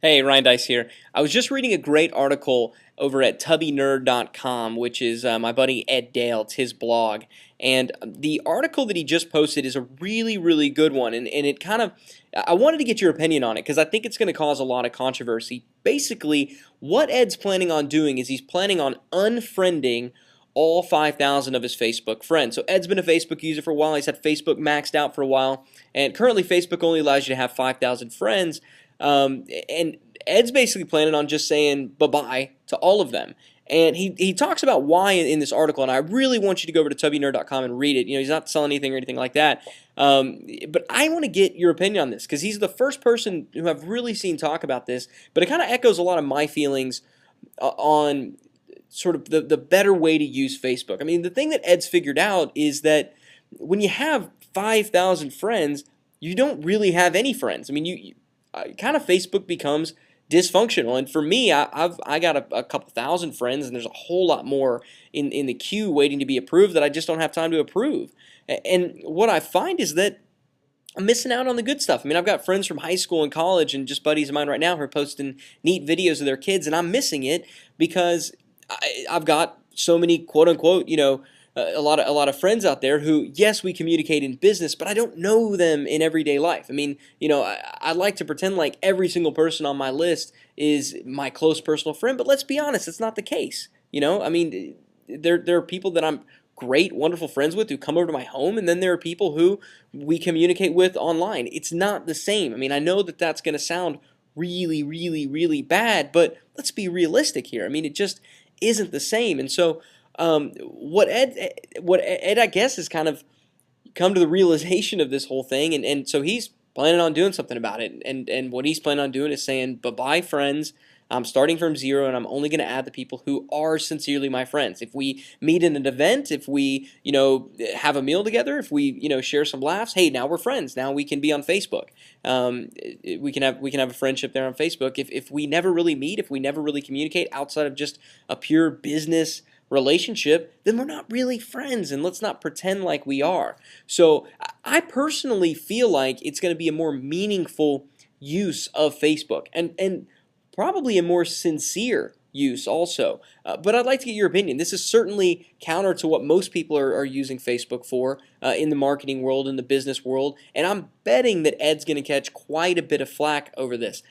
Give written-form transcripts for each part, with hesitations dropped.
Hey, Ryan Dice here. I was just reading a great article over at tubbynerd.com, which is my buddy Ed Dale. It's his blog. And the article that he just posted is a really, really good one. And it kind of, I wanted to get your opinion on it because I think it's going to cause a lot of controversy. Basically, what Ed's planning on doing is he's planning on unfriending all 5,000 of his Facebook friends. So Ed's been a Facebook user for a while. He's had Facebook maxed out for a while. And currently, Facebook only allows you to have 5,000 friends. And Ed's basically planning on just saying bye-bye to all of them. And he talks about why in this article, and I really want you to go over to tubbynerd.com and read it. You know, he's not selling anything or anything like that. But I want to get your opinion on this because he's the first person who I've really seen talk about this. But it kind of echoes a lot of my feelings on sort of the better way to use Facebook. I mean, the thing that Ed's figured out is that when you have 5,000 friends, you don't really have any friends. I mean, you kind of Facebook becomes dysfunctional. And for me, I got a couple thousand friends, and there's a whole lot more in the queue waiting to be approved that I just don't have time to approve. And what I find is that I'm missing out on the good stuff. I mean, I've got friends from high school and college and just buddies of mine right now who are posting neat videos of their kids, and I'm missing it because I've got so many quote unquote, a lot of friends out there who, yes, we communicate in business, but I don't know them in everyday life. I mean, I like to pretend like every single person on my list is my close personal friend, but let's be honest, it's not the case. I mean, there are people that I'm great, wonderful friends with who come over to my home, and then there are people who we communicate with online. It's not the same. I mean, I know that that's going to sound really, really, really bad, but let's be realistic here. I mean, it just isn't the same. And so what Ed, I guess, has kind of come to the realization of this whole thing, and so he's planning on doing something about it. And what he's planning on doing is saying, bye-bye, friends. I'm starting from zero, and I'm only going to add the people who are sincerely my friends. If we meet in an event, if we, have a meal together, if we, share some laughs, hey, now we're friends. Now we can be on Facebook. We can have a friendship there on Facebook. If we never really meet, if we never really communicate outside of just a pure business relationship, then we're not really friends, and let's not pretend like we are. So I personally feel like it's going to be a more meaningful use of Facebook, and probably a more sincere use also. But I'd like to get your opinion. This is certainly counter to what most people are using Facebook for in the marketing world, in the business world, and I'm betting that Ed's going to catch quite a bit of flack over this.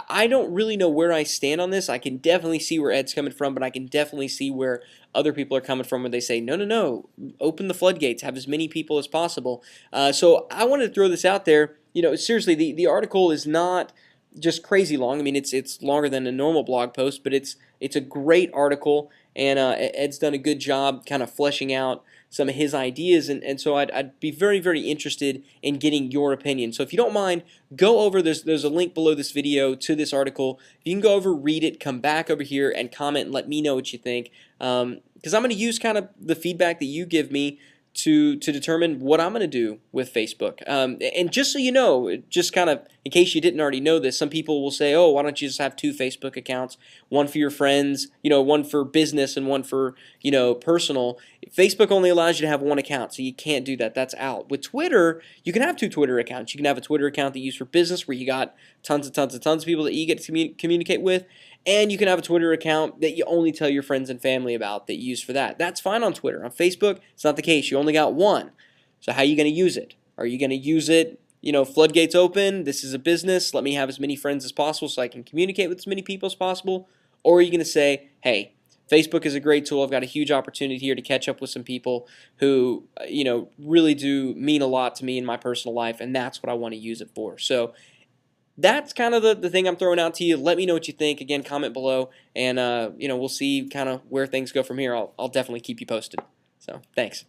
I don't really know where I stand on this. I can definitely see where Ed's coming from, but I can definitely see where other people are coming from when they say, no, no, no, open the floodgates, have as many people as possible. So I wanted to throw this out there. Seriously, the article is not just crazy long. I mean, it's longer than a normal blog post, but it's a great article, and Ed's done a good job kind of fleshing out some of his ideas, and so I'd be very, very interested in getting your opinion. So if you don't mind, go over, there's a link below this video to this article. You can go over, read it, come back over here and comment and let me know what you think, because I'm going to use kind of the feedback that you give me to determine what I'm going to do with Facebook. And just so you know, just kind of in case you didn't already know this, some people will say, oh, why don't you just have two Facebook accounts, one for your friends, one for business and one for, personal. Facebook only allows you to have one account, so you can't do that. That's out. With Twitter, you can have two Twitter accounts. You can have a Twitter account that you use for business where you got tons of people that you get to communicate with, and you can have a Twitter account that you only tell your friends and family about that you use for that. That's fine on Twitter. On Facebook, it's not the case. You only got one. So how are you going to use it? Are you going to use it, floodgates open, this is a business, let me have as many friends as possible so I can communicate with as many people as possible? Or are you going to say, hey, Facebook is a great tool. I've got a huge opportunity here to catch up with some people who, really do mean a lot to me in my personal life, and that's what I want to use it for. So that's kind of the thing I'm throwing out to you. Let me know what you think. Again, comment below, and we'll see kind of where things go from here. I'll definitely keep you posted. So thanks.